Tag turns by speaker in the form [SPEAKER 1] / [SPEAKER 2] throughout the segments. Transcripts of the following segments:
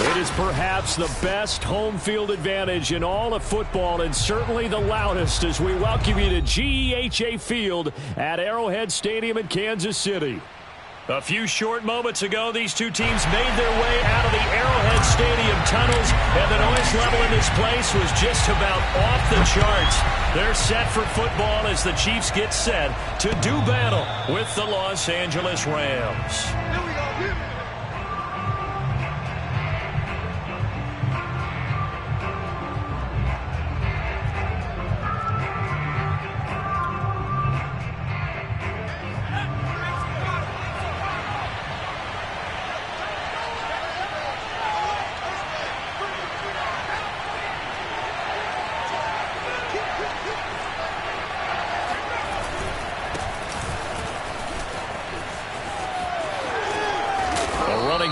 [SPEAKER 1] It is perhaps the best home field advantage in all of football, and certainly the loudest, as we welcome you to GEHA Field at Arrowhead Stadium in Kansas City. A few short moments ago, these two teams made their way out of the Arrowhead Stadium tunnels, and the noise level in this place was just about off the charts. They're set for football as the Chiefs get set to do battle with the Los Angeles Rams.
[SPEAKER 2] Here we go.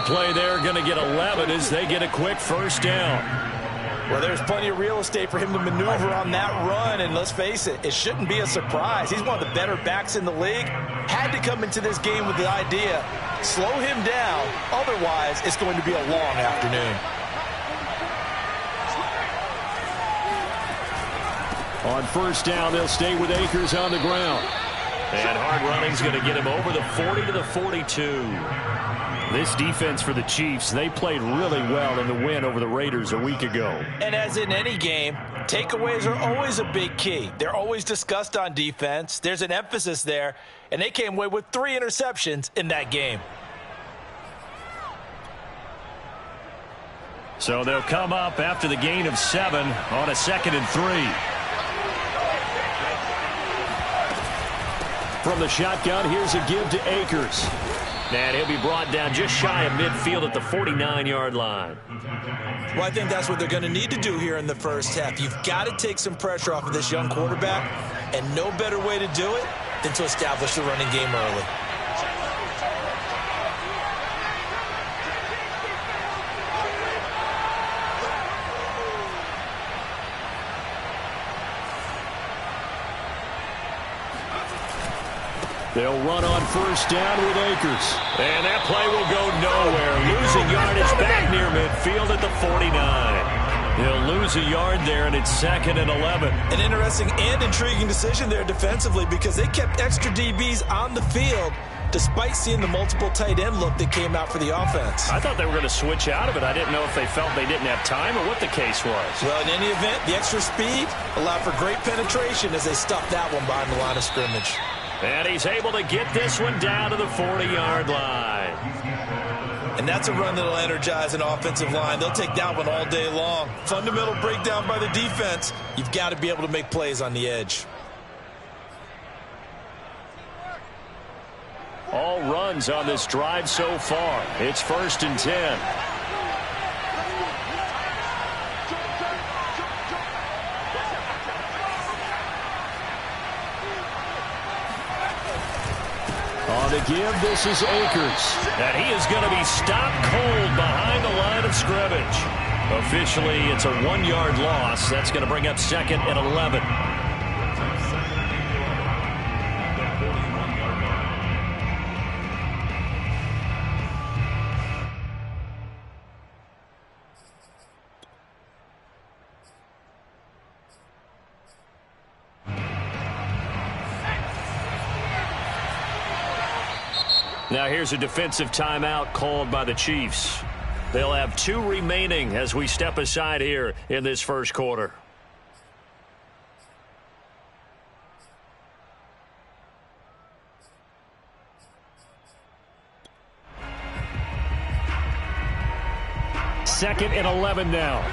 [SPEAKER 1] Play there, going to get 11 as they get a quick first down.
[SPEAKER 3] Well, there's plenty of real estate for him to maneuver on that run, and let's face it, it shouldn't be a surprise. He's one of the better backs in the league. Had to come into this game with the idea, slow him down, otherwise it's going to be a long afternoon.
[SPEAKER 1] On first down, they'll stay with Akers on the ground. And hard running's going to get him over the 40 to the 42. This defense for the Chiefs, they played really well in the win over the Raiders a week ago.
[SPEAKER 3] And as in any game, takeaways are always a big key. They're always discussed on defense. There's an emphasis there, and they came away with 3 interceptions in that game.
[SPEAKER 1] So they'll come up after the gain of 7 on a 2nd and 3. From the shotgun, here's a give to Akers. And he'll be brought down just shy of midfield at the 49-yard line.
[SPEAKER 3] Well, I think that's what they're going to need to do here in the first half. You've got to take some pressure off of this young quarterback, and no better way to do it than to establish the running game early.
[SPEAKER 1] They'll run on first down with Akers. And that play will go nowhere. Losing yardage back near midfield at the 49. He'll lose a yard there, and it's 2nd and 11.
[SPEAKER 3] An interesting and intriguing decision there defensively because they kept extra DBs on the field despite seeing the multiple tight end look that came out for the offense.
[SPEAKER 1] I thought they were going to switch out of it. I didn't know if they felt they didn't have time or what the case was.
[SPEAKER 3] Well, in any event, the extra speed allowed for great penetration as they stuffed that one behind the line of scrimmage.
[SPEAKER 1] And he's able to get this one down to the 40-yard line.
[SPEAKER 3] And that's a run that'll energize an offensive line. They'll take that one all day long. Fundamental breakdown by the defense. You've got to be able to make plays on the edge.
[SPEAKER 1] All runs on this drive so far. It's 1st and 10. On the give, this is Akers. And he is going to be stopped cold behind the line of scrimmage. Officially, it's a 1-yard loss. That's going to bring up 2nd and 11. Now here's a defensive timeout called by the Chiefs. They'll have 2 remaining as we step aside here in this first quarter. Second and 11 now.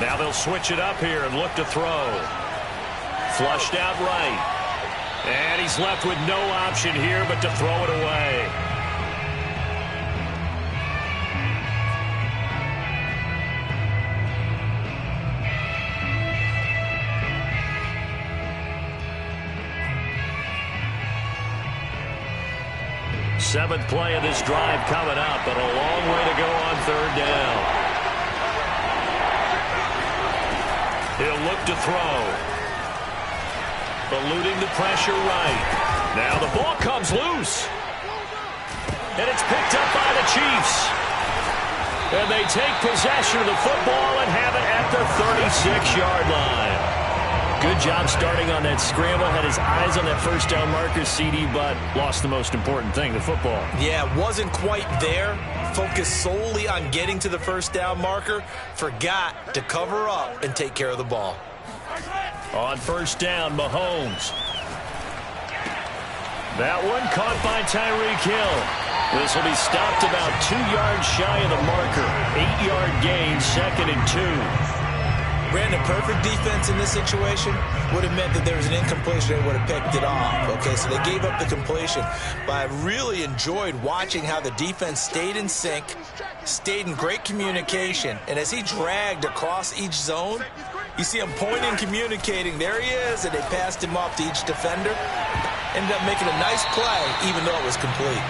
[SPEAKER 1] Now they'll switch it up here and look to throw. Flushed out right. And he's left with no option here but to throw it away. Seventh play of this drive coming up, but a long way to go on third down. He'll look to throw. Eluding the pressure right. Now the ball comes loose. And it's picked up by the Chiefs. And they take possession of the football and have it at the 36-yard line. Good job starting on that scramble. Had his eyes on that first down marker, CD, but lost the most important thing, the football.
[SPEAKER 3] Yeah, wasn't quite there. Focused solely on getting to the first down marker. Forgot to cover up and take care of the ball.
[SPEAKER 1] On first down, Mahomes. That one caught by Tyreek Hill. This will be stopped about 2 yards shy of the marker. 8-yard gain, 2nd and 2.
[SPEAKER 3] Brandon, perfect defense in this situation would have meant that there was an incompletion. They would have picked it off. Okay, so they gave up the completion. But I really enjoyed watching how the defense stayed in sync, stayed in great communication. And as he dragged across each zone, you see him pointing, communicating. There he is, and they passed him off to each defender. Ended up making a nice play, even though it was complete.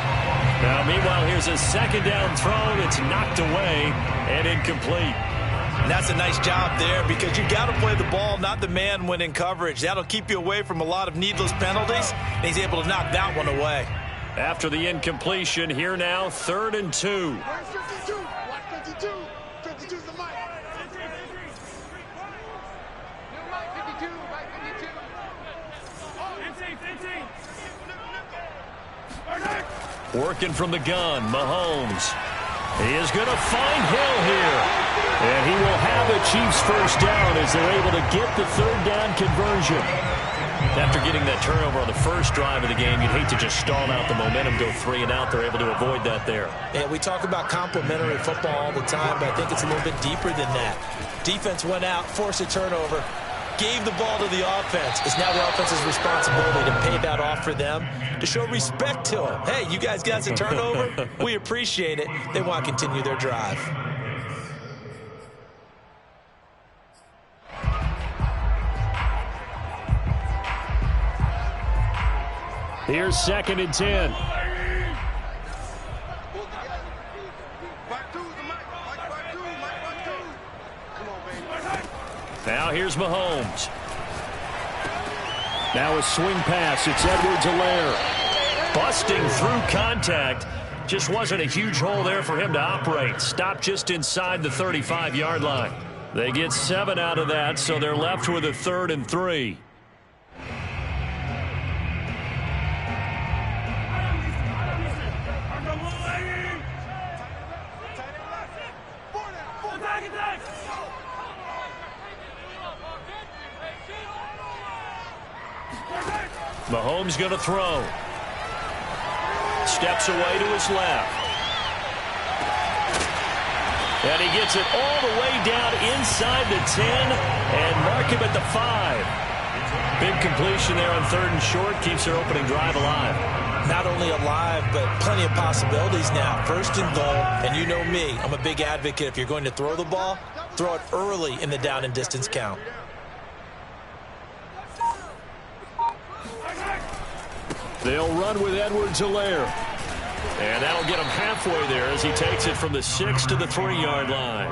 [SPEAKER 1] Now, meanwhile, here's a second down throw that's knocked away and incomplete.
[SPEAKER 3] And that's a nice job there because you got to play the ball, not the man when in coverage. That'll keep you away from a lot of needless penalties, and he's able to knock that one away.
[SPEAKER 1] After the incompletion, here now, 3rd and 2.
[SPEAKER 2] 52. Watch 52. 52 is the mic. 52. Right 52. Oh, 15.
[SPEAKER 1] Working from the gun, Mahomes. He is going to find Hill here. And he will have a Chiefs first down as they're able to get the third down conversion. After getting that turnover on the first drive of the game, you'd hate to just stall out the momentum, go 3 and out. They're able to avoid that there.
[SPEAKER 3] Yeah, we talk about complementary football all the time, but I think it's a little bit deeper than that. Defense went out, forced a turnover, gave the ball to the offense. It's now the offense's responsibility to pay that off for them, to show respect to them. Hey, you guys got a turnover? We appreciate it. They want to continue their drive.
[SPEAKER 1] Here's 2nd and 10. Now here's Mahomes. Now a swing pass. It's Edwards-Helaire. Busting through contact. Just wasn't a huge hole there for him to operate. Stopped just inside the 35-yard line. They get 7 out of that, so they're left with a 3rd and 3. Mahomes going to throw. Steps away to his left. And he gets it all the way down inside the 10 and mark him at the 5. Big completion there on 3rd and short. Keeps their opening drive alive.
[SPEAKER 3] Not only alive, but plenty of possibilities now. 1st and goal, and you know me. I'm a big advocate. If you're going to throw the ball, throw it early in the down and distance count.
[SPEAKER 1] They'll run with Edwards-Helaire. And that'll get him halfway there as he takes it from the 6 to the 3-yard line.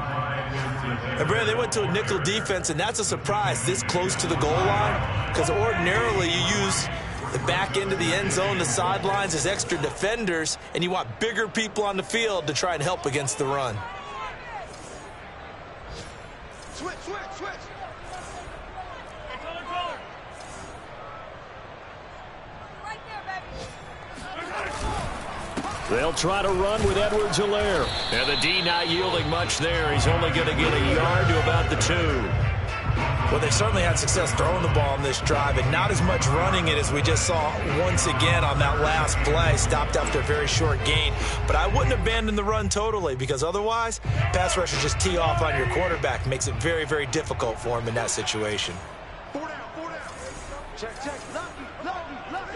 [SPEAKER 3] And Brad, they went to a nickel defense, and that's a surprise this close to the goal line, because ordinarily you use the back end of the end zone, the sidelines as extra defenders, and you want bigger people on the field to try and help against the run.
[SPEAKER 2] Switch.
[SPEAKER 1] They'll try to run with Edwards-Helaire. And the D not yielding much there. He's only going to get a yard to about the 2.
[SPEAKER 3] Well, they certainly had success throwing the ball in this drive, and not as much running it as we just saw once again on that last play. Stopped after a very short gain. But I wouldn't abandon the run totally, because otherwise, pass rushers just tee off on your quarterback. Makes it very, very difficult for him in that situation.
[SPEAKER 2] 4 down. Check. Left.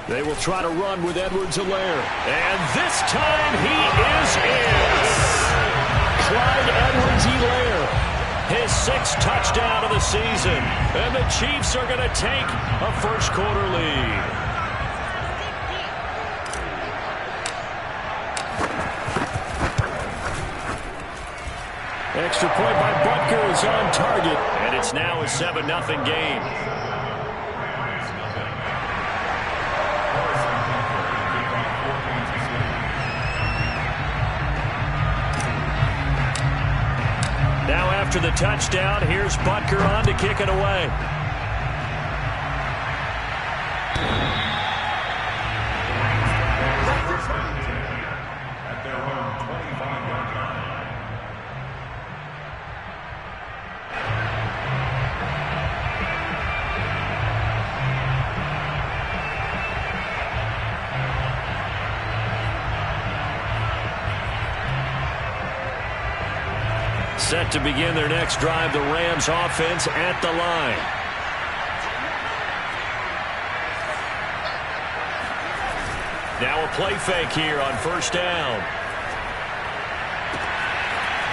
[SPEAKER 1] They will try to run with Edwards-Helaire. And this time he is in. Clyde Edwards-Helaire. His 6th touchdown of the season. And the Chiefs are going to take a first-quarter lead. Extra point by Butker is on target, and it's now a 7-0 game. Now after the touchdown, here's Butker on to kick it away. Set to begin their next drive, the Rams offense at the line. Now a play fake here on first down.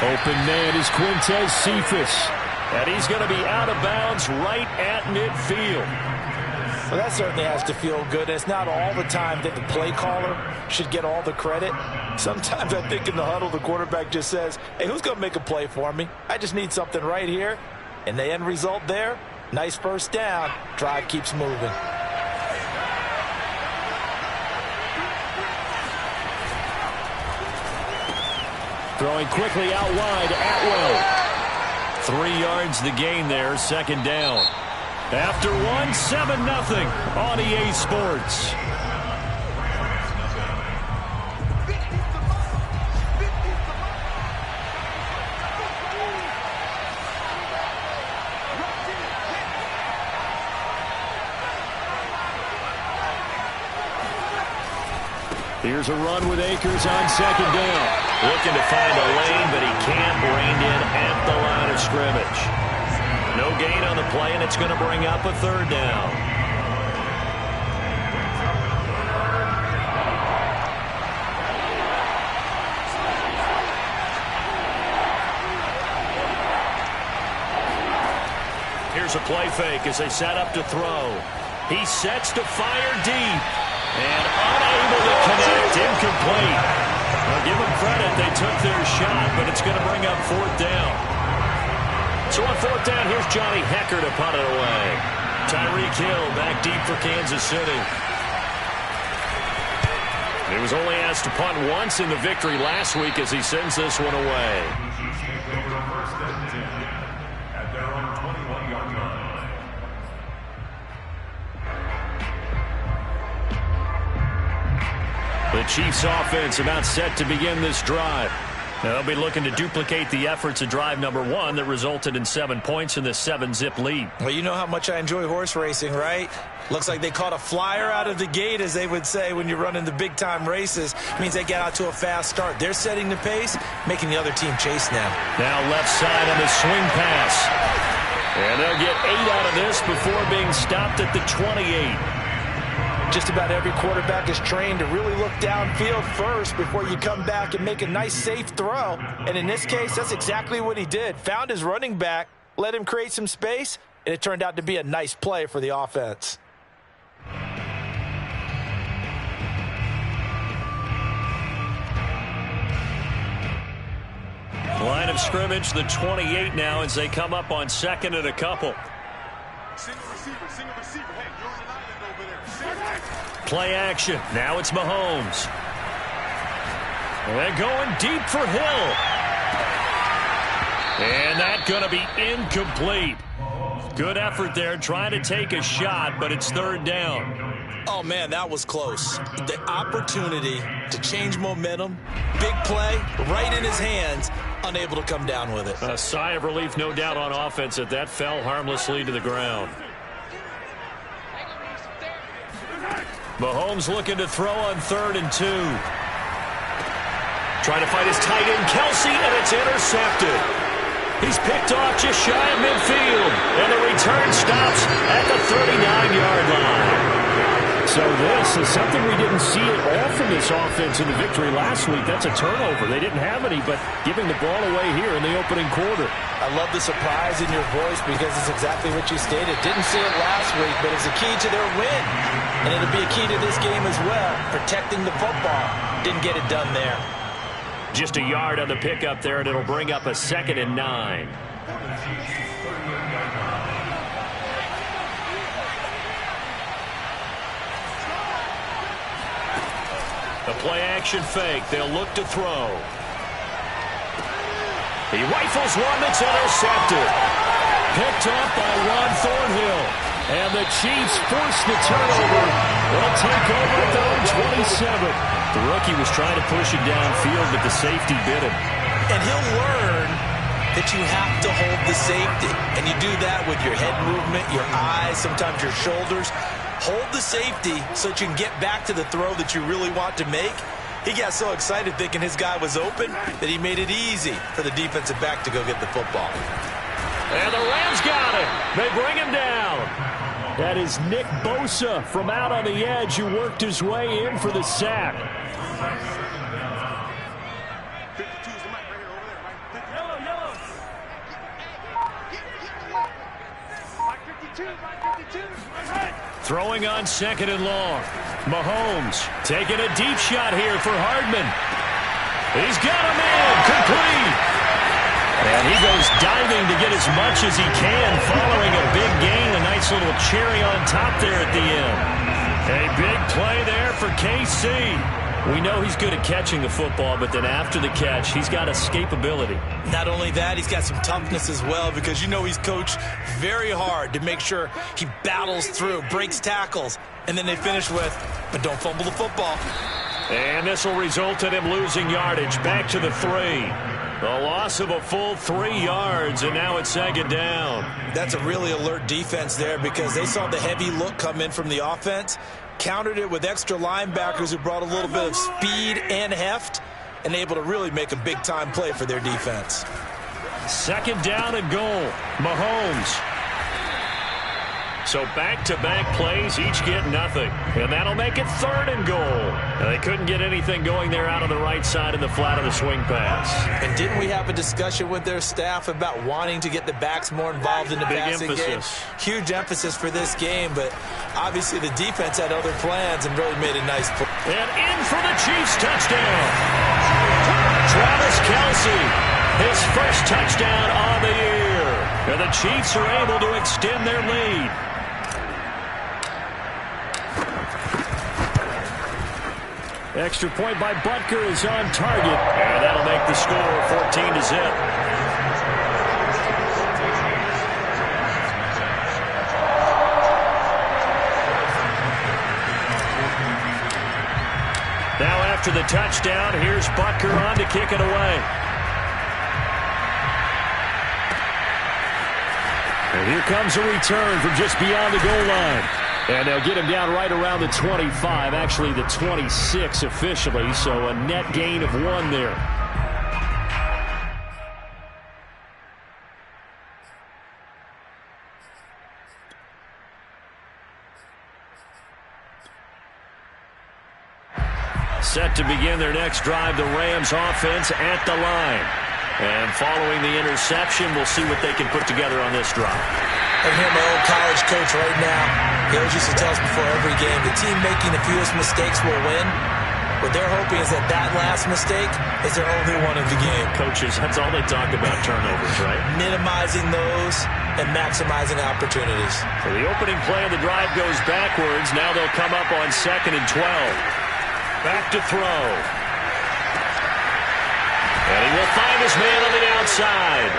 [SPEAKER 1] Open man is Quintez Cephus. And he's going to be out of bounds right at midfield.
[SPEAKER 3] Well, that certainly has to feel good. It's not all the time that the play caller should get all the credit. Sometimes I think in the huddle, the quarterback just says, hey, who's going to make a play for me? I just need something right here. And the end result there, nice first down. Drive keeps moving.
[SPEAKER 1] Throwing quickly out wide, Atwell. 3 yards the gain there, second down. After one, 7-0 on EA Sports. Here's a run with Akers on second down. Looking to find a lane, but he can't. Reined in at the line of scrimmage. No gain on the play, and it's going to bring up a third down. Here's a play fake as they set up to throw. He sets to fire deep. And unable to connect, incomplete. Well, give them credit, they took their shot, but it's going to bring up fourth down. So on fourth down, here's Johnny Hekker to punt it away. Tyreek Hill back deep for Kansas City. He was only asked to punt once in the victory last week as he sends this one away.
[SPEAKER 4] At their own 21-yard line.
[SPEAKER 1] The Chiefs offense about set to begin this drive. Now they'll be looking to duplicate the efforts of drive number 1 that resulted in 7 points in this 7-zip lead.
[SPEAKER 3] Well, you know how much I enjoy horse racing, right? Looks like they caught a flyer out of the gate, as they would say when you're running the big-time races. It means they get out to a fast start. They're setting the pace, making the other team chase now.
[SPEAKER 1] Now left side on the swing pass. And they'll get 8 out of this before being stopped at the 28.
[SPEAKER 3] Just about every quarterback is trained to really look downfield first before you come back and make a nice, safe throw. And in this case, that's exactly what he did. Found his running back, let him create some space, and it turned out to be a nice play for the offense.
[SPEAKER 1] Line of scrimmage, the 28 now as they come up on second and a couple.
[SPEAKER 2] Single receiver. Hey, you're on an island over there.
[SPEAKER 1] Play action. Now it's Mahomes. They're going deep for Hill. And that's going to be incomplete. Good effort there trying to take a shot, but it's third down.
[SPEAKER 3] Oh, man, that was close. The opportunity to change momentum, big play, right in his hands, unable to come down with it.
[SPEAKER 1] A sigh of relief, no doubt, on offense that that fell harmlessly to the ground. Mahomes looking to throw on 3rd and 2. Trying to find his tight end, Kelsey, and it's intercepted. He's picked off just shy of midfield, and the return stops at the 39-yard line. So this is something we didn't see at all from this offense in the victory last week. That's a turnover. They didn't have any, but giving the ball away here in the opening quarter.
[SPEAKER 3] I love the surprise in your voice because it's exactly what you stated. Didn't see it last week, but it's a key to their win. And it'll be a key to this game as well, protecting the football. Didn't get it done there.
[SPEAKER 1] Just a yard on the pickup there, and it'll bring up a 2nd and 9. The play-action fake. They'll look to throw. He rifles one that's intercepted. Picked up by Juan Thornhill. And the Chiefs force the turnover. They'll take over at their own 27. The rookie was trying to push it downfield, but the safety bit him.
[SPEAKER 3] And he'll learn that you have to hold the safety. And you do that with your head movement, your eyes, sometimes your shoulders. Hold the safety so that you can get back to the throw that you really want to make. He got so excited thinking his guy was open that he made it easy for the defensive back to go get the football.
[SPEAKER 1] And the Rams got it. They bring him down. That is Nick Bosa from out on the edge who worked his way in for the sack.
[SPEAKER 2] 52 is the mic right here over there, Mike. Yellow. Mike 52, Mike 52. Right.
[SPEAKER 1] Throwing on 2nd and long. Mahomes taking a deep shot here for Hardman. He's got him in. Complete. And he goes diving to get as much as he can following a big gain. A nice little cherry on top there at the end. A big play there for KC. We know he's good at catching the football, but then after the catch, he's got escapability.
[SPEAKER 3] Not only that, he's got some toughness as well because you know he's coached very hard to make sure he battles through, breaks tackles, and then they finish with, but don't fumble the football.
[SPEAKER 1] And this will result in him losing yardage. Back to the 3. The loss of a full 3 yards, and now it's 2nd down.
[SPEAKER 3] That's a really alert defense there because they saw the heavy look come in from the offense, countered it with extra linebackers who brought a little bit of speed and heft, and able to really make a big-time play for their defense.
[SPEAKER 1] 2nd down and goal. Mahomes. So back-to-back plays, each get nothing. And that'll make it 3rd and goal. They couldn't get anything going there out on the right side of the flat of the swing pass.
[SPEAKER 3] And didn't we have a discussion with their staff about wanting to get the backs more involved in the passing game? Huge emphasis for this game, but obviously the defense had other plans and really made a nice play.
[SPEAKER 1] And in for the Chiefs touchdown. Travis Kelce, his first touchdown on the year. And the Chiefs are able to extend their lead. Extra point by Butker is on target. And that'll make the score 14-0. Now after the touchdown, here's Butker on to kick it away. And here comes a return from just beyond the goal line. And they'll get him down right around the 25, actually the 26 officially, so a net gain of 1 there. Set to begin their next drive, the Rams offense at the line. And following the interception, we'll see what they can put together on this drive.
[SPEAKER 3] I hear my old college coach right now. He always used to tell us before every game, the team making the fewest mistakes will win. What they're hoping is that that last mistake is their only one of the game.
[SPEAKER 1] Coaches, that's all they talk about, turnovers, right?
[SPEAKER 3] Minimizing those and maximizing opportunities.
[SPEAKER 1] So the opening play of the drive goes backwards. Now they'll come up on 2nd and 12. Back to throw. And he will find his man on the outside.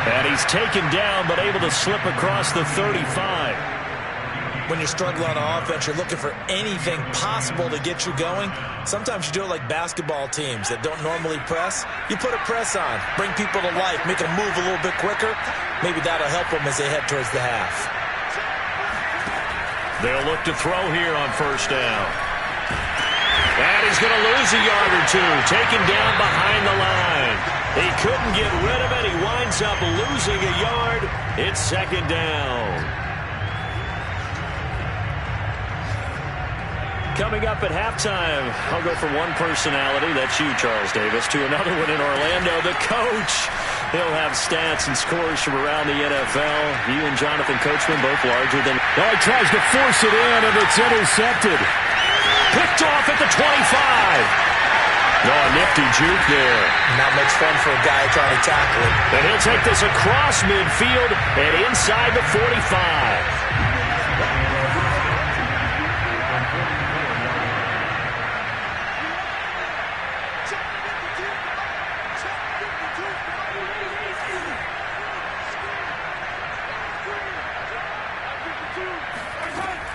[SPEAKER 1] And he's taken down, but able to slip across the 35.
[SPEAKER 3] When you're struggling on offense, you're looking for anything possible to get you going. Sometimes you do it like basketball teams that don't normally press. You put a press on, bring people to life, make them move a little bit quicker. Maybe that'll help them as they head towards the half.
[SPEAKER 1] They'll look to throw here on 1st down. And he's going to lose a yard or 2, taken down behind the line. He couldn't get rid of it. He winds up losing a yard. It's 2nd down. Coming up at halftime, I'll go from one personality, that's you, Charles Davis, to another one in Orlando. The coach He'll have stats and scores from around the NFL. You and Jonathan Coachman both larger than...
[SPEAKER 5] Oh, he tries to force it in, and it's intercepted.
[SPEAKER 1] Picked off at the 25. Oh, a nifty juke there.
[SPEAKER 3] Not much fun for a guy trying to tackle it.
[SPEAKER 1] And he'll take this across midfield and inside the 45.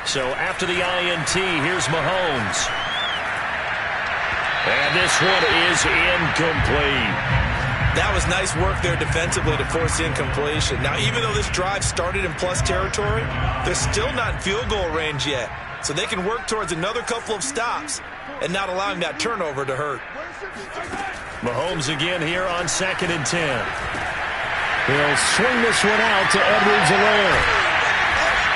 [SPEAKER 1] So after the INT, here's Mahomes. And this one is incomplete.
[SPEAKER 3] That was nice work there defensively to force the incompletion. Now, even though this drive started in plus territory, they're still not in field goal range yet. So they can work towards another couple of stops and not allowing that turnover to hurt.
[SPEAKER 1] Mahomes again here on 2nd and 10. He'll swing this one out to Edwards-Helaire.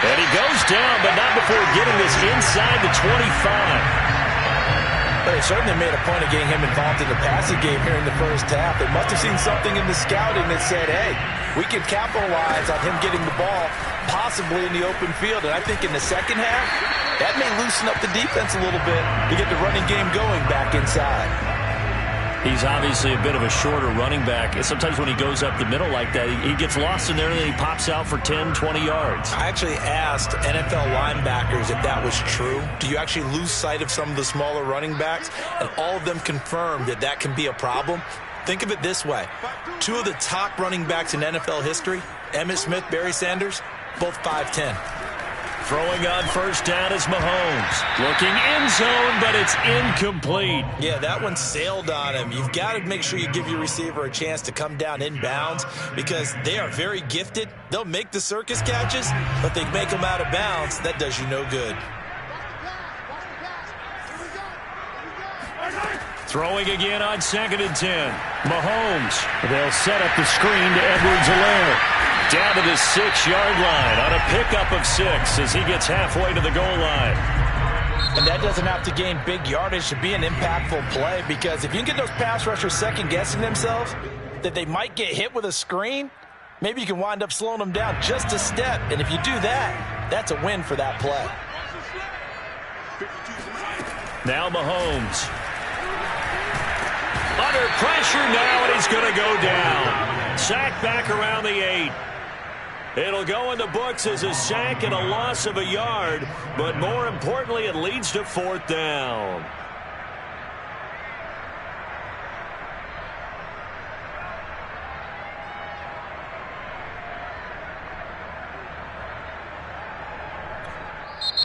[SPEAKER 1] And he goes down, but not before getting this inside the 25.
[SPEAKER 3] But they certainly made a point of getting him involved in the passing game here in the first half. They must have seen something in the scouting that said, hey, we can capitalize on him getting the ball possibly in the open field. And I think in the second half, that may loosen up the defense a little bit to get the running game going back inside.
[SPEAKER 1] He's obviously a bit of a shorter running back. Sometimes when he goes up the middle like that, he gets lost in there and then he pops out for 10, 20 yards.
[SPEAKER 3] I actually asked NFL linebackers if that was true. Do you actually lose sight of some of the smaller running backs? And all of them confirmed that that can be a problem. Think of it this way. 2 of the top running backs in NFL history, Emmitt Smith, Barry Sanders, both 5'10".
[SPEAKER 1] Throwing on first down is Mahomes. Looking end zone, but it's incomplete.
[SPEAKER 3] Yeah, that one sailed on him. You've got to make sure you give your receiver a chance to come down inbounds because they are very gifted. They'll make the circus catches, but they make them out of bounds. That does you no good.
[SPEAKER 1] Throwing again on 2nd and 10. Mahomes. They'll set up the screen to Edwards-Helaire. Down to the 6-yard line on a pickup of 6 as he gets halfway to the goal line.
[SPEAKER 3] And that doesn't have to gain big yardage to be an impactful play because if you can get those pass rushers second-guessing themselves that they might get hit with a screen, maybe you can wind up slowing them down just a step. And if you do that, that's a win for that play.
[SPEAKER 1] Now Mahomes. Under pressure now, and he's going to go down. Sack back around the 8. It'll go in the books as a sack and a loss of a yard, but more importantly, it leads to 4th down.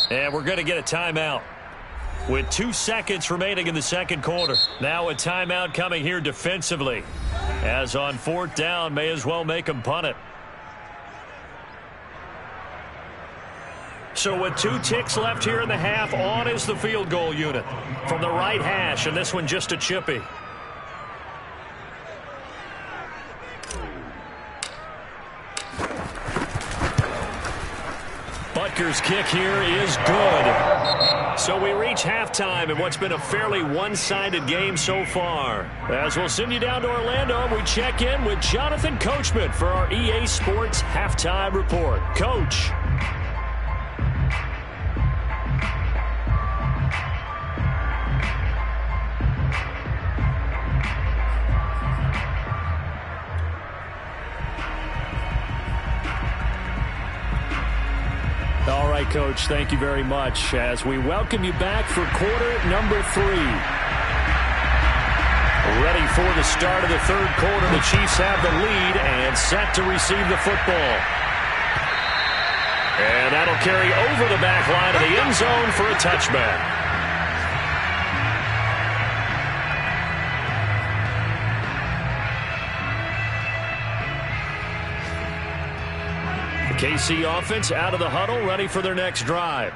[SPEAKER 1] And we're going to get a timeout with 2 seconds remaining in the second quarter. Now a timeout coming here defensively. As on 4th down, may as well make them punt it. So with 2 ticks left here in the half, on is the field goal unit from the right hash, and this one just a chippy. Butker's kick here is good. So we reach halftime in what's been a fairly one-sided game so far. As we'll send you down to Orlando, we check in with Jonathan Coachman for our EA Sports Halftime Report. Coach. All right, Coach, thank you very much as we welcome you back for quarter number 3. Ready for the start of the third quarter. The Chiefs have the lead and set to receive the football. And that'll carry over the back line of the end zone for a touchback. KC offense out of the huddle, ready for their next drive.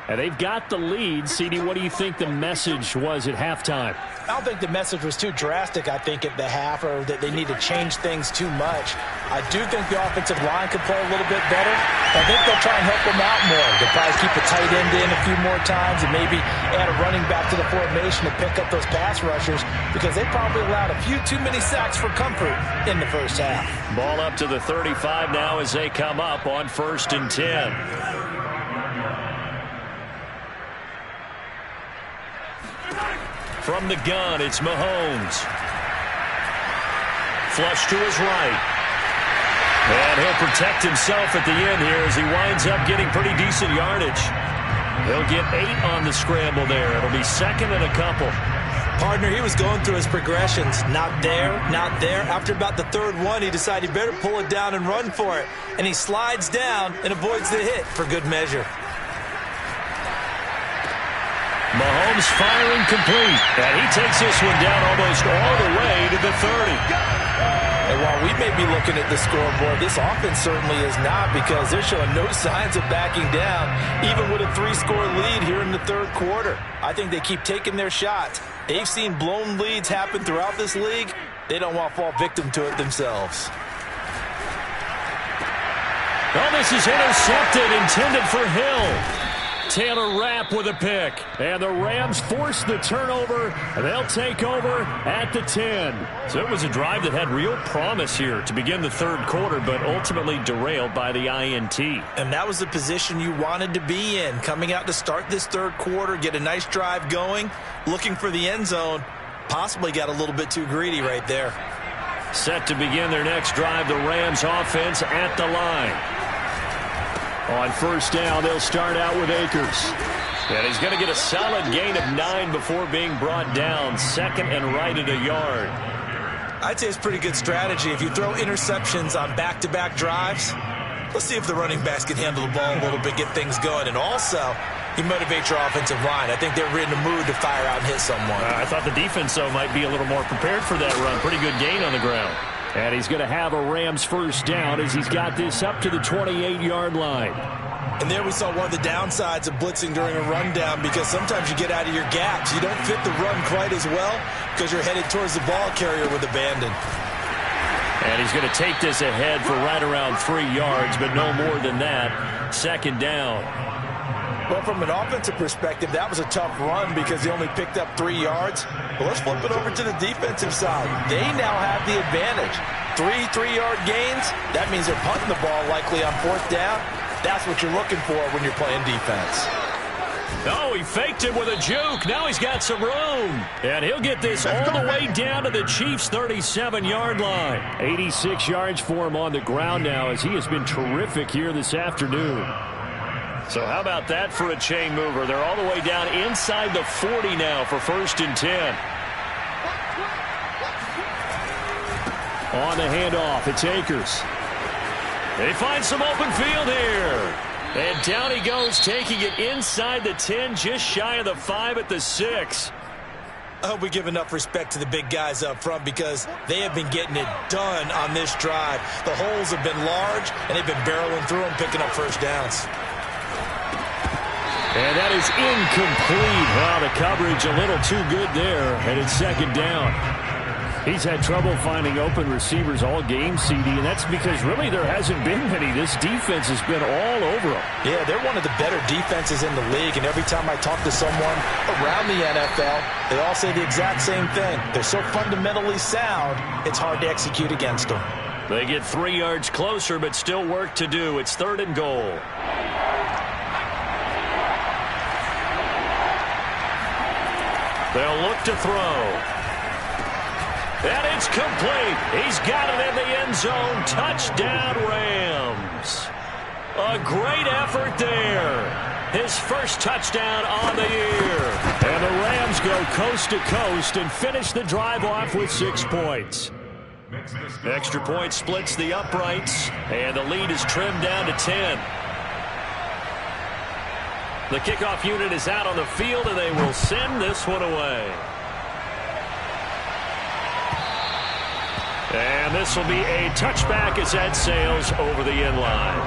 [SPEAKER 1] And they've got the lead. CD, what do you think the message was at halftime?
[SPEAKER 3] I don't think the message was too drastic, I think, at the half, or that they need to change things too much. I do think the offensive line could play a little bit better. I think they'll try and help them out more. They'll probably keep a tight end in a few more times and maybe add a running back to the formation to pick up those pass rushers, because they probably allowed a few too many sacks for comfort in the first half.
[SPEAKER 1] Ball up to the 35 now as they come up on 1st and 10. From the gun, it's Mahomes. Flush to his right. And he'll protect himself at the end here as he winds up getting pretty decent yardage. He'll get 8 on the scramble there. It'll be 2nd and a couple.
[SPEAKER 3] Partner, he was going through his progressions. Not there, not there. After about the 3rd one, he decided he better pull it down and run for it. And he slides down and avoids the hit for good measure.
[SPEAKER 1] Mahomes firing complete. And he takes this one down almost all the way to the 30.
[SPEAKER 3] And while we may be looking at the scoreboard, this offense certainly is not, because they're showing no signs of backing down, even with a 3-score lead here in the 3rd quarter. I think they keep taking their shots. They've seen blown leads happen throughout this league. They don't want to fall victim to it themselves.
[SPEAKER 1] Oh, this is intercepted, intended for Hill. Taylor Rapp with a pick. And the Rams force the turnover. They'll take over at the 10. So it was a drive that had real promise here to begin the 3rd quarter, but ultimately derailed by the INT.
[SPEAKER 3] And that was the position you wanted to be in, coming out to start this 3rd quarter, get a nice drive going, looking for the end zone. Possibly got a little bit too greedy right there.
[SPEAKER 1] Set to begin their next drive, the Rams offense at the line. On 1st down, they'll start out with Akers. And he's going to get a solid gain of 9 before being brought down. 2nd and right at a yard.
[SPEAKER 3] I'd say it's pretty good strategy. If you throw interceptions on back-to-back drives, let's see if the running backs can handle the ball a little bit, get things going. And also, you motivate your offensive line. I think they're in the mood to fire out and hit someone.
[SPEAKER 1] I thought the defense, though, might be a little more prepared for that run. Pretty good gain on the ground. And he's going to have a Rams 1st down as he's got this up to the 28-yard line.
[SPEAKER 3] And there we saw one of the downsides of blitzing during a rundown, because sometimes you get out of your gaps. You don't fit the run quite as well because you're headed towards the ball carrier with abandon.
[SPEAKER 1] And he's going to take this ahead for right around 3 yards, but no more than that. 2nd down.
[SPEAKER 3] Well, from an offensive perspective, that was a tough run because he only picked up 3 yards. But let's flip it over to the defensive side. They now have the advantage. 3 3-yard gains. That means they're punting the ball likely on 4th down. That's what you're looking for when you're playing defense.
[SPEAKER 1] Oh, he faked it with a juke. Now he's got some room. And he'll get this all the way down to the Chiefs' 37-yard line. 86 yards for him on the ground now, as he has been terrific here this afternoon. So how about that for a chain mover? They're all the way down inside the 40 now for 1st and 10. On the handoff, it's Akers. They find some open field here. And down he goes, taking it inside the 10, just shy of the 5 at the 6.
[SPEAKER 3] I hope we give enough respect to the big guys up front, because they have been getting it done on this drive. The holes have been large, and they've been barreling through them, picking up 1st downs.
[SPEAKER 1] And that is incomplete. Wow, the coverage a little too good there, and it's 2nd down. He's had trouble finding open receivers all game, CD, and that's because really there hasn't been many. This defense has been all over them.
[SPEAKER 3] Yeah, they're one of the better defenses in the league, and every time I talk to someone around the NFL, they all say the exact same thing. They're so fundamentally sound, it's hard to execute against them.
[SPEAKER 1] They get 3 yards closer, but still work to do. It's 3rd and goal. They'll look to throw. And it's complete. He's got it in the end zone. Touchdown, Rams. A great effort there. His 1st touchdown on the year. And the Rams go coast to coast and finish the drive off with 6 points. Extra point splits the uprights, and the lead is trimmed down to 10. The kickoff unit is out on the field, and they will send this one away. And this will be a touchback as that sails over the end line.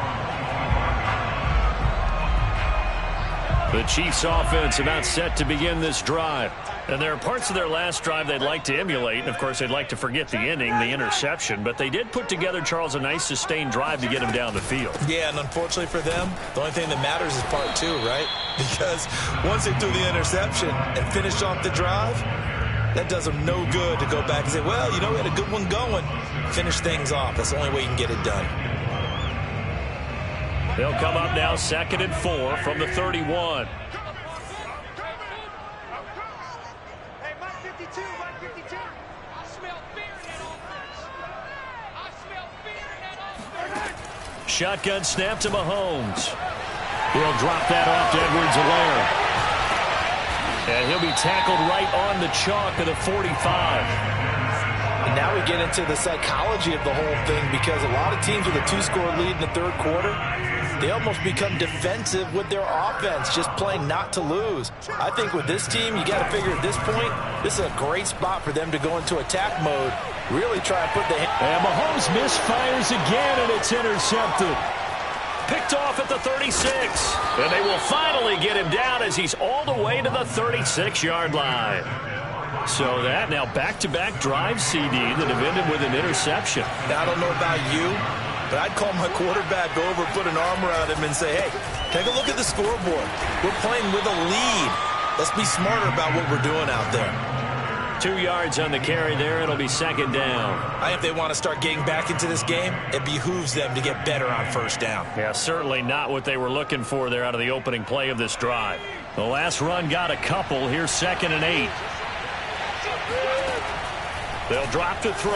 [SPEAKER 1] The Chiefs offense about set to begin this drive. And there are parts of their last drive they'd like to emulate, and, of course, they'd like to forget the ending, the interception. But they did put together, Charles, a nice sustained drive to get him down the field.
[SPEAKER 3] Yeah, and unfortunately for them, the only thing that matters is part two, right? Because once they threw the interception and finished off the drive, that does them no good to go back and say, well, you know, we had a good one going. Finish things off. That's the only way you can get it done.
[SPEAKER 1] They'll come up now 2nd and 4 from the 31. Shotgun snap to Mahomes. He'll drop that off to Edwards-Helaire. And he'll be tackled right on the chalk of the 45.
[SPEAKER 3] And now we get into the psychology of the whole thing, because a lot of teams with a 2-score lead in the third quarter, they almost become defensive with their offense, just playing not to lose. I think with this team, you got to figure at this point, this is a great spot for them to go into attack mode, really try to put the...
[SPEAKER 1] And Mahomes misfires again, and it's intercepted. Picked off at the 36. And they will finally get him down as he's all the way to the 36-yard line. So that now back-to-back drive CD that have ended with an interception.
[SPEAKER 3] Now, I don't know about you, but I'd call my quarterback over, put an arm around him, and say, hey, take a look at the scoreboard. We're playing with a lead. Let's be smarter about what we're doing out there.
[SPEAKER 1] 2 yards on the carry there. It'll be 2nd down.
[SPEAKER 3] I think if they want to start getting back into this game, it behooves them to get better on 1st down.
[SPEAKER 1] Yeah, certainly not what they were looking for there out of the opening play of this drive. The last run got a couple. Here's 2nd and 8. They'll drop to throw.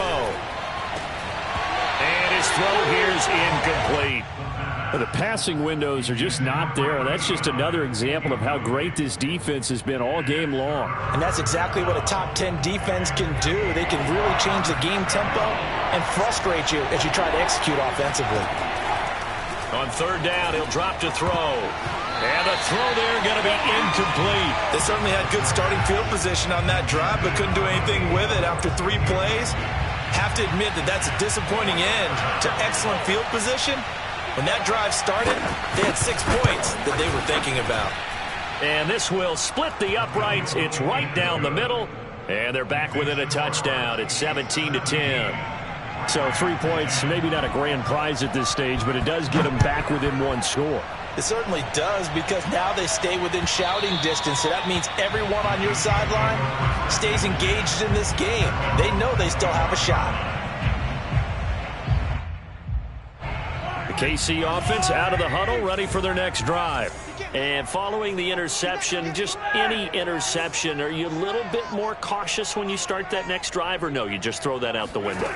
[SPEAKER 1] And his throw here is incomplete. The passing windows are just not there. That's just another example of how great this defense has been all game long.
[SPEAKER 3] And that's exactly what a top 10 defense can do. They can really change the game tempo and frustrate you as you try to execute offensively.
[SPEAKER 1] On 3rd down, he'll drop to throw. And the throw there going to be incomplete.
[SPEAKER 3] They certainly had good starting field position on that drive, but couldn't do anything with it after 3 plays. Have to admit that that's a disappointing end to excellent field position. When that drive started, they had 6 points that they were thinking about.
[SPEAKER 1] And this will split the uprights. It's right down the middle. And they're back within a touchdown. It's 17-10. So 3 points, maybe not a grand prize at this stage, but it does get them back within 1 score.
[SPEAKER 3] It certainly does, because now they stay within shouting distance. So that means everyone on your sideline stays engaged in this game. They know they still have a shot.
[SPEAKER 1] KC offense out of the huddle, ready for their next drive. And following the interception, just any interception, are you a little bit more cautious when you start that next drive, or no, you just throw that out the window?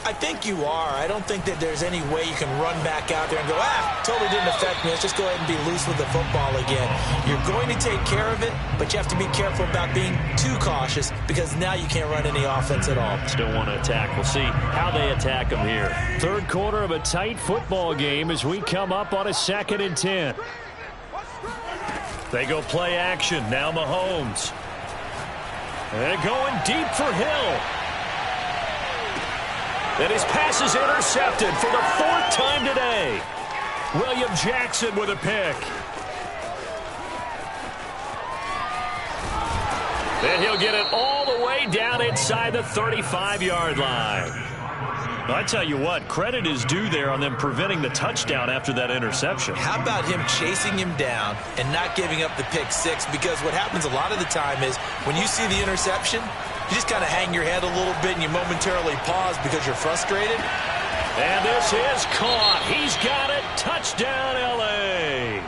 [SPEAKER 3] I think you are. I don't think that there's any way you can run back out there and go, totally didn't affect me. Let's just go ahead and be loose with the football again. You're going to take care of it, but you have to be careful about being too cautious, because now you can't run any offense at all.
[SPEAKER 1] Still want to attack. We'll see how they attack them here. 3rd quarter of a tight football game as we come up on a 2nd and 10. They go play action. Now Mahomes. And going deep for Hill. And his pass is intercepted for the 4th time today. William Jackson with a pick. And he'll get it all the way down inside the 35-yard line. I tell you what, credit is due there on them preventing the touchdown after that interception.
[SPEAKER 3] How about him chasing him down and not giving up the pick 6? Because what happens a lot of the time is when you see the interception, you just kind of hang your head a little bit and you momentarily pause because you're frustrated.
[SPEAKER 1] And this is caught. He's got it. Touchdown, L.A.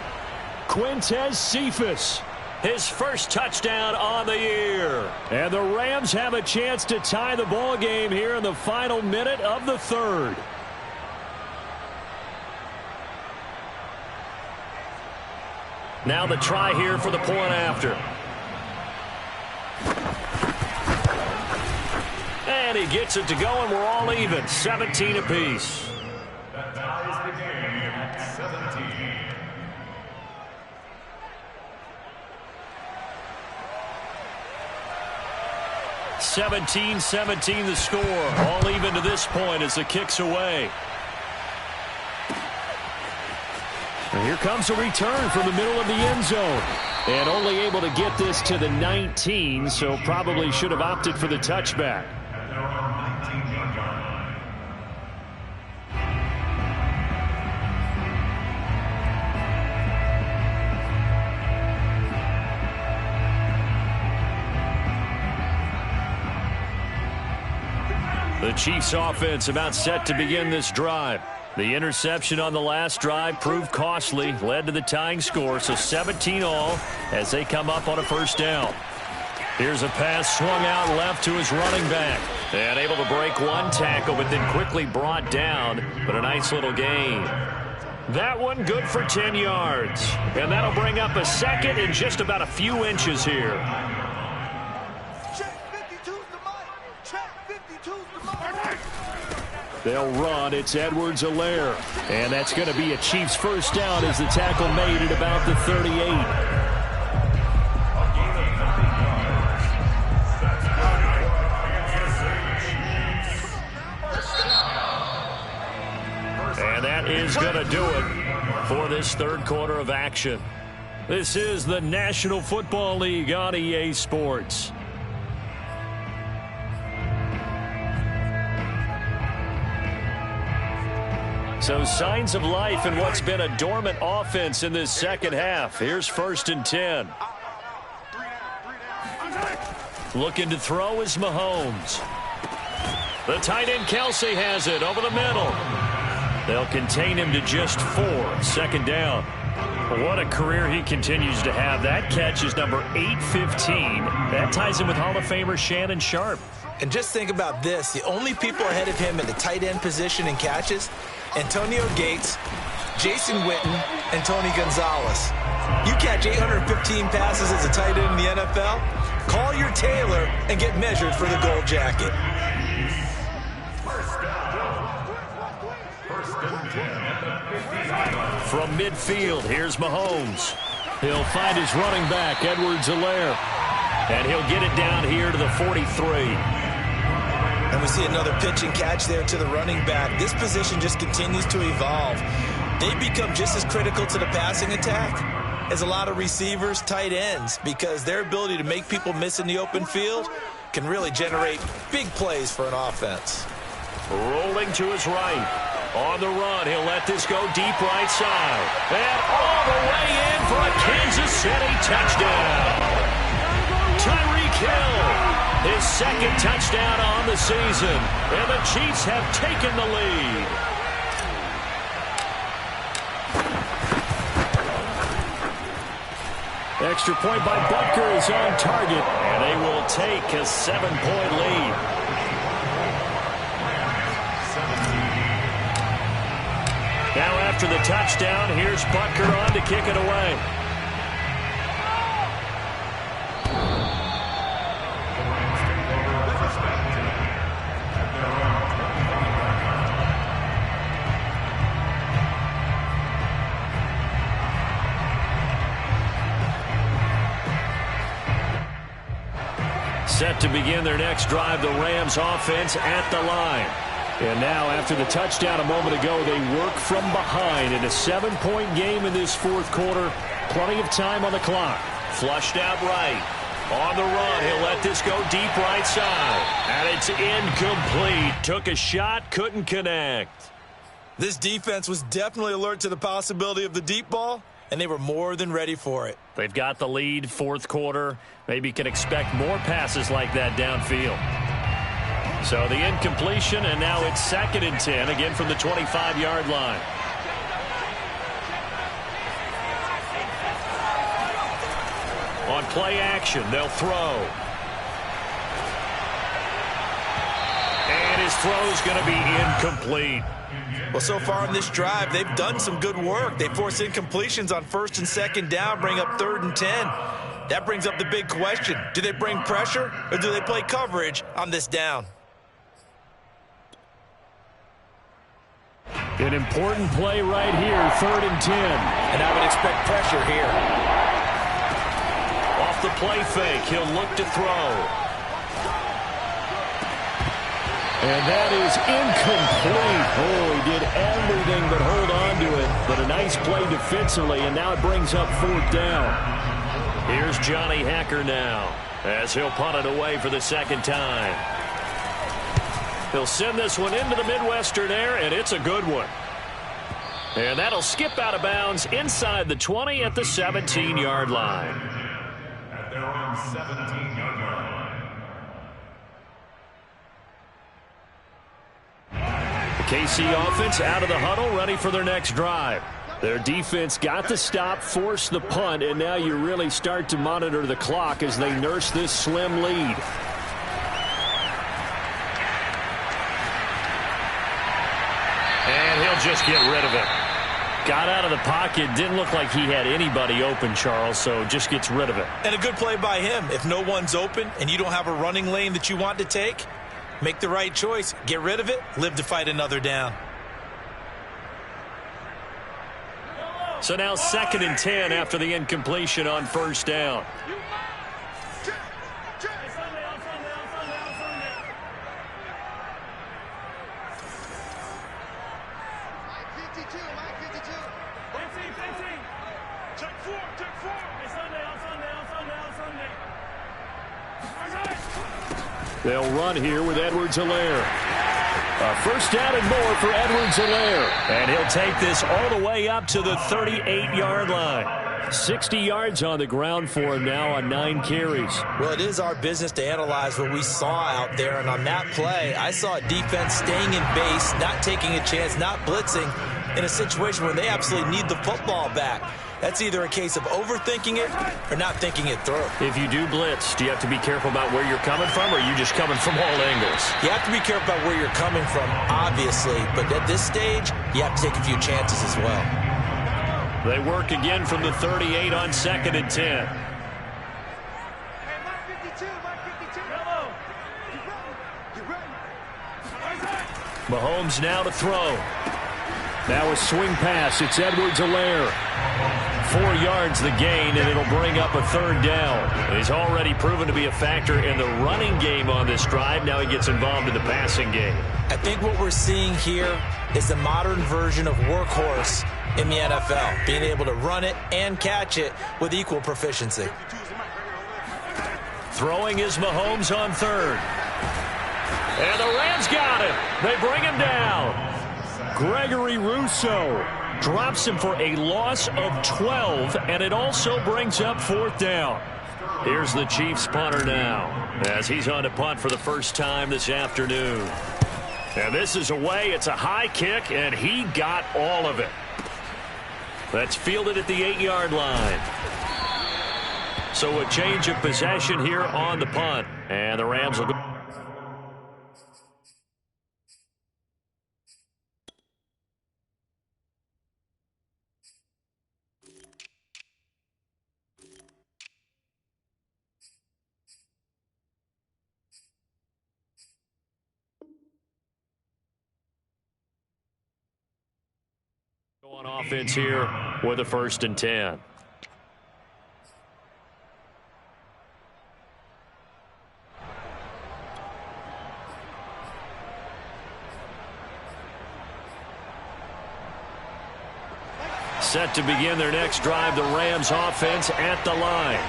[SPEAKER 1] Quintez Cephus. His first touchdown on the year. And the Rams have a chance to tie the ball game here in the final minute of the 3rd. Now the try here for the point after. And he gets it to go, and we're all even. 17 apiece.
[SPEAKER 4] That ties the game at 17.
[SPEAKER 1] 17-17 the score. All even to this point as the kick's away. And here comes a return from the middle of the end zone. And only able to get this to the 19, so probably should have opted for the touchback. The Chiefs offense about set to begin this drive. The interception on the last drive proved costly, led to the tying score, so 17 all as they come up on a first down. Here's a pass swung out left to his running back. And able to break one tackle, but then quickly brought down, but a nice little gain. That one good for 10 yards. And that'll bring up a second in just about a few inches here. They'll run. It's Edwards-Helaire. And that's going to be a Chiefs first down as the tackle made at about the 38. And that is going to do it for this third quarter of action. This is the National Football League on EA Sports. So signs of life in what's been a dormant offense in this second half. Here's 1st and 10. Looking to throw is Mahomes. The tight end Kelsey has it over the middle. They'll contain him to just 4. 2nd down. What a career he continues to have. That catch is number 815. That ties him with Hall of Famer Shannon Sharpe.
[SPEAKER 3] And just think about this. The only people ahead of him in the tight end position in catches, Antonio Gates, Jason Witten, and Tony Gonzalez. You catch 815 passes as a tight end in the NFL, call your tailor and get measured for the gold jacket.
[SPEAKER 1] From midfield, here's Mahomes. He'll find his running back, Edwards-Helaire. And he'll get it down here to the 43.
[SPEAKER 3] And we see another pitch and catch there to the running back. This position just continues to evolve. They become just as critical to the passing attack as a lot of receivers, tight ends, because their ability to make people miss in the open field can really generate big plays for an offense.
[SPEAKER 1] Rolling to his right. On the run, he'll let this go deep right side. And all the way in for a Kansas City touchdown. Tyreek Hill. His 2nd touchdown on the season. And the Chiefs have taken the lead. Extra point by Butker is on target. And they will take a 7-point lead. Now after the touchdown, here's Butker on to kick it away. Set to begin their next drive, the Rams offense at the line. And now, after the touchdown a moment ago, they work from behind in a 7-point game in this 4th quarter. Plenty of time on the clock. Flushed out right. On the run, he'll let this go deep right side. And it's incomplete. Took a shot, couldn't connect.
[SPEAKER 3] This defense was definitely alert to the possibility of the deep ball, and they were more than ready for it.
[SPEAKER 1] They've got the lead, 4th quarter. Maybe can expect more passes like that downfield. So the incompletion, and now it's 2nd and 10, again from the 25-yard line. On play action, they'll throw. And his throw's going to be incomplete.
[SPEAKER 3] Well, so far in this drive, they've done some good work. They force incompletions on 1st and 2nd down, bring up 3rd and 10. That brings up the big question. Do they bring pressure, or do they play coverage on this down?
[SPEAKER 1] An important play right here, 3rd and 10.
[SPEAKER 3] And I would expect pressure here.
[SPEAKER 1] Off the play fake, he'll look to throw. And that is incomplete. Oh, he did everything but hold on to it. But a nice play defensively, and now it brings up 4th down. Here's Johnny Hacker now as he'll punt it away for the second time. He'll send this one into the Midwestern air, and it's a good one. And that'll skip out of bounds inside the 20 at the 17-yard line.
[SPEAKER 4] At their own 17-yard line.
[SPEAKER 1] The KC offense out of the huddle, ready for their next drive. Their defense got the stop, forced the punt, and now you really start to monitor the clock as they nurse this slim lead. And he'll just get rid of it. Got out of the pocket, didn't look like he had anybody open, Charles, so just gets rid of it.
[SPEAKER 3] And a good play by him. If no one's open and you don't have a running lane that you want to take, make the right choice. Get rid of it, live to fight another down.
[SPEAKER 1] So now 2nd and 10 after the incompletion on first down. They'll run here with Edwards-Helaire. A first down and more for Edwards-Helaire. And he'll take this all the way up to the 38-yard line. 60 yards on the ground for him now on 9 carries.
[SPEAKER 3] Well, it is our business to analyze what we saw out there. And on that play, I saw a defense staying in base, not taking a chance, not blitzing in a situation where they absolutely need the football back. That's either a case of overthinking it or not thinking it through.
[SPEAKER 1] If you do blitz, do you have to be careful about where you're coming from, or are you just coming from all angles?
[SPEAKER 3] You have to be careful about where you're coming from, obviously. But at this stage, you have to take a few chances as well.
[SPEAKER 1] They work again from the 38 on 2nd and 10. Mahomes now to throw. Now a swing pass. It's Edwards-Helaire. 4 yards the gain, and it'll bring up a 3rd down. He's already proven to be a factor in the running game on this drive. Now he gets involved in the passing game.
[SPEAKER 3] I think what we're seeing here is the modern version of workhorse in the NFL, being able to run it and catch it with equal proficiency.
[SPEAKER 1] Throwing is Mahomes on 3rd. And the Rams got him. They bring him down. Gregory Rousseau drops him for a loss of 12, and it also brings up 4th down. Here's the Chiefs punter now as he's on to punt for the first time this afternoon. And this is away. It's a high kick, and he got all of it. That's fielded at the 8-yard line. So a change of possession here on the punt, and the Rams will go. On offense here with a 1st and 10. Set to begin their next drive, the Rams offense at the line.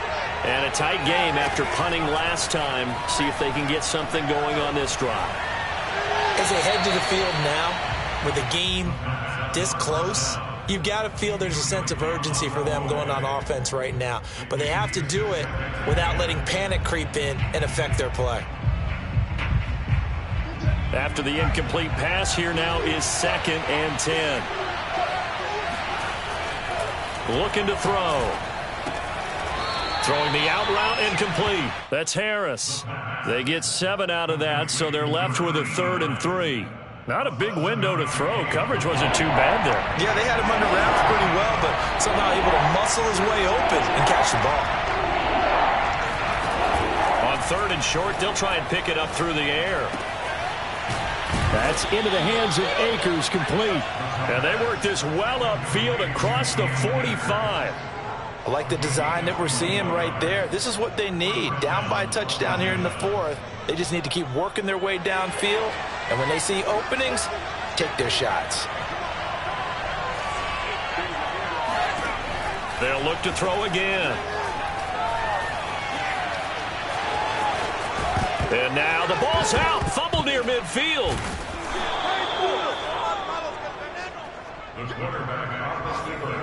[SPEAKER 1] And a tight game after punting last time. See if they can get something going on this drive.
[SPEAKER 3] As they head to the field now with the game this close, you've got to feel there's a sense of urgency for them going on offense right now. But they have to do it without letting panic creep in and affect their play.
[SPEAKER 1] After the incomplete pass, here now is 2nd and 10. Looking to throw. Throwing the out route incomplete. That's Harris. They get 7 out of that, so they're left with a 3rd and 3. Not a big window to throw. Coverage wasn't too bad there.
[SPEAKER 3] Yeah, they had him under wraps pretty well, but somehow able to muscle his way open and catch the ball.
[SPEAKER 1] On 3rd and short, they'll try and pick it up through the air. That's into the hands of Akers, complete. And they work this well upfield across the 45.
[SPEAKER 3] I like the design that we're seeing right there. This is what they need. Down by a touchdown here in the 4th. They just need to keep working their way downfield. And when they see openings, take their shots.
[SPEAKER 1] They'll look to throw again. And now the ball's out. Fumble near midfield.
[SPEAKER 4] The quarterback on the slipper.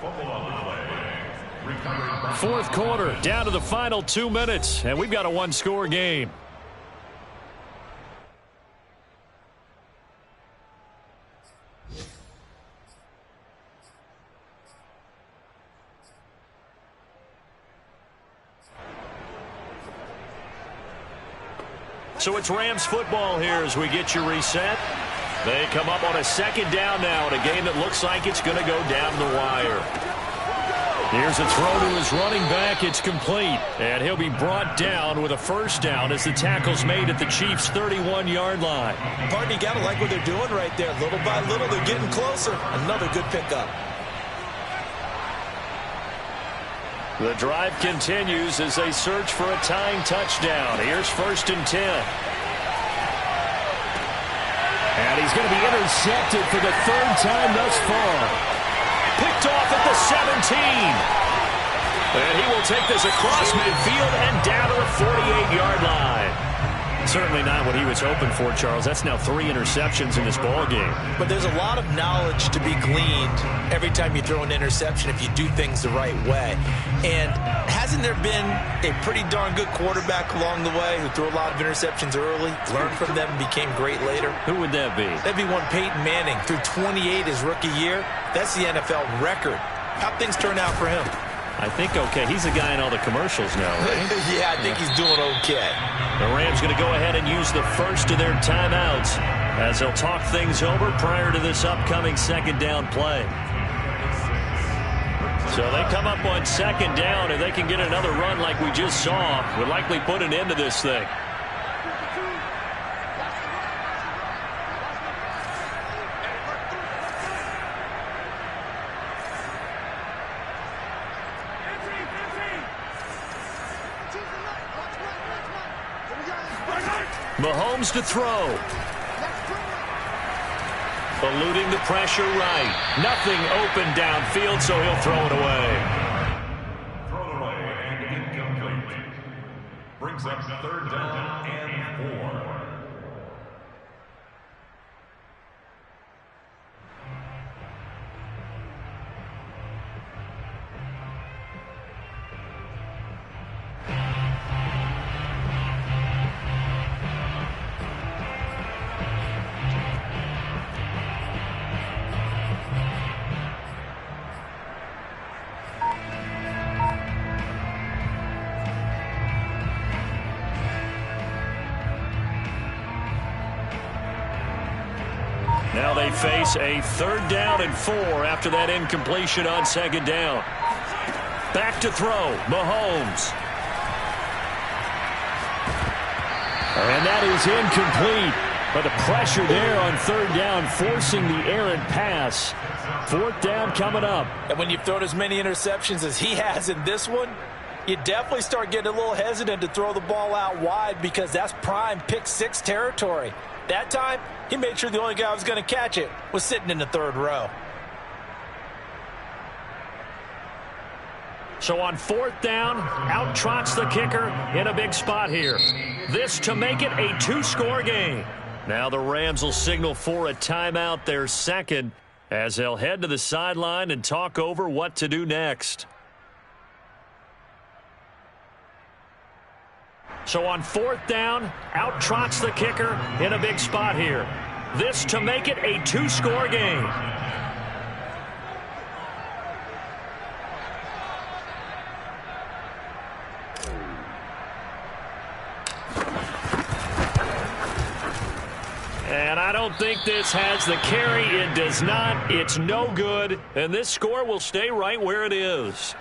[SPEAKER 4] Fumble on the play. Recovered by
[SPEAKER 1] Fourth quarter, down to the final 2 minutes, and we've got a one-score game. So it's Rams football here as we get you reset. They come up on a second down now in a game that looks like it's going to go down the wire. Here's a throw to his running back. It's complete. And he'll be brought down with a first down as the tackle's made at the Chiefs' 31-yard line.
[SPEAKER 3] Pardon, you got to like what they're doing right there. Little by little, they're getting closer. Another good pickup.
[SPEAKER 1] The drive continues as they search for a tying touchdown. Here's 1st and 10. And he's going to be intercepted for the 3rd time thus far. Picked off at the 17. And he will take this across midfield and down to the 48-yard line. Certainly not what he was hoping for, Charles. That's now 3 interceptions in this ball game.
[SPEAKER 3] But there's a lot of knowledge to be gleaned every time you throw an interception if you do things the right way. And hasn't there been a pretty darn good quarterback along the way who threw a lot of interceptions early, learned from them, and became great later?
[SPEAKER 1] Who would that be?
[SPEAKER 3] That'd be one Peyton Manning. Threw 28 his rookie year. That's the NFL record. How'd things turn out for him?
[SPEAKER 1] I think okay. He's the guy in all the commercials now, right?
[SPEAKER 3] Yeah, I think he's doing okay.
[SPEAKER 1] The Rams going to go ahead and use the first of their timeouts as they'll talk things over prior to this upcoming second down play. So they come up on second down, and they can get another run like we just saw. Would likely put an end to this thing. Mahomes to throw. Eluding the pressure right. Nothing open downfield, so he'll throw it away.
[SPEAKER 4] thrown away and incomplete. Brings up 3rd down and 4.
[SPEAKER 1] Now they face a 3rd down and 4 after that incompletion on second down. Back to throw, Mahomes. And that is incomplete. But the pressure there on 3rd down, forcing the errant pass. 4th down coming up.
[SPEAKER 3] And when you've thrown as many interceptions as he has in this one, you definitely start getting a little hesitant to throw the ball out wide because that's prime pick 6 territory. That time, he made sure the only guy who was going to catch it was sitting in the 3rd row.
[SPEAKER 1] So on 4th down, out trots the kicker in a big spot here. This to make it a 2-score game. Now the Rams will signal for a timeout, their second, as they'll head to the sideline and talk over what to do next. So on 4th down, out trots the kicker in a big spot here. This to make it a 2-score game. And I don't think this has the carry. It does not. It's no good. And this score will stay right where it is.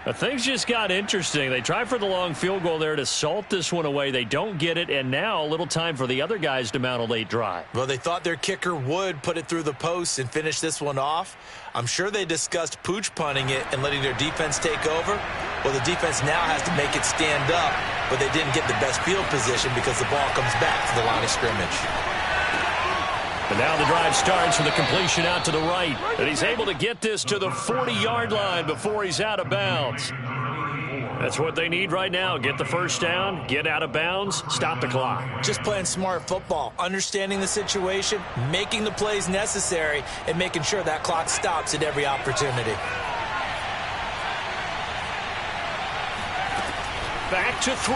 [SPEAKER 1] But things just got interesting. They try for the long field goal there to salt this one away. They don't get it, and now a little time for the other guys to mount a late drive.
[SPEAKER 3] Well, they thought their kicker would put it through the post and finish this one off. I'm sure they discussed pooch punting it and letting their defense take over. Well, the defense now has to make it stand up, but they didn't get the best field position because the ball comes back to the line of scrimmage.
[SPEAKER 1] But now the drive starts with a completion out to the right. And he's able to get this to the 40-yard line before he's out of bounds. That's what they need right now. Get the first down, get out of bounds, stop the clock.
[SPEAKER 3] Just playing smart football, understanding the situation, making the plays necessary, and making sure that clock stops at every opportunity.
[SPEAKER 1] Back to throw.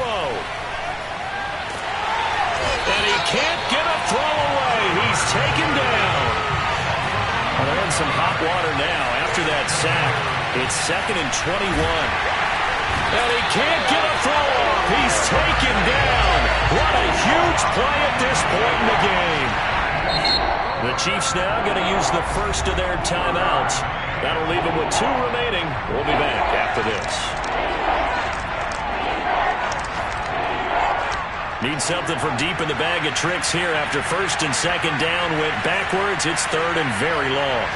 [SPEAKER 1] And he can't get a throw away. He's taken down. Well, they're in some hot water now after that sack. It's 2nd and 21. And he can't get a throw off. He's taken down. What a huge play at this point in the game. The Chiefs now going to use the first of their timeouts. That'll leave them with 2 remaining. We'll be back after this. Need something from deep in the bag of tricks here after 1st and 2nd down. Went backwards. It's 3rd and very long.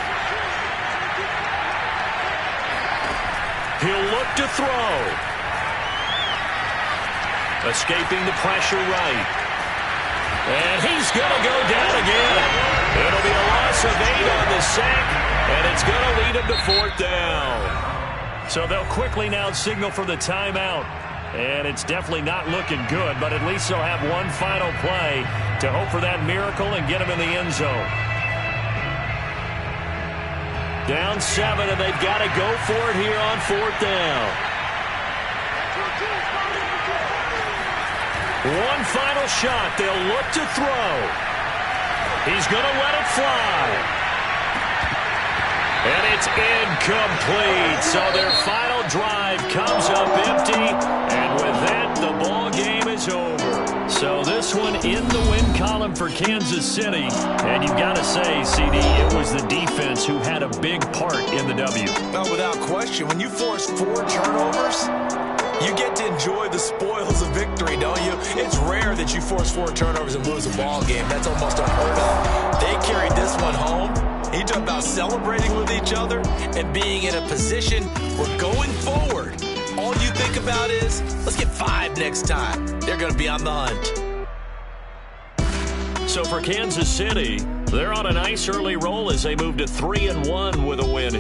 [SPEAKER 1] He'll look to throw. Escaping the pressure right. And he's going to go down again. It'll be a loss of 8 on the sack, and it's going to lead him to 4th down. So they'll quickly now signal for the timeout. And it's definitely not looking good, but at least they'll have one final play to hope for that miracle and get him in the end zone. Down 7, and they've got to go for it here on 4th down. One final shot. They'll look to throw. He's going to let it fly. And it's incomplete. So their final drive comes up empty. And with that, the ball game is over. So this one in the win column for Kansas City. And you've got to say, CD, it was the defense who had a big part in the W.
[SPEAKER 3] No, without question. When you force 4 turnovers, you get to enjoy the spoils of victory, don't you? It's rare that you force 4 turnovers and lose a ball game. That's almost unheard of. They carried this one home. He talked about celebrating with each other and being in a position where going forward, all you think about is, let's get 5 next time. They're going to be on the hunt.
[SPEAKER 1] So for Kansas City, they're on a nice early roll as they move to 3-1 with a win.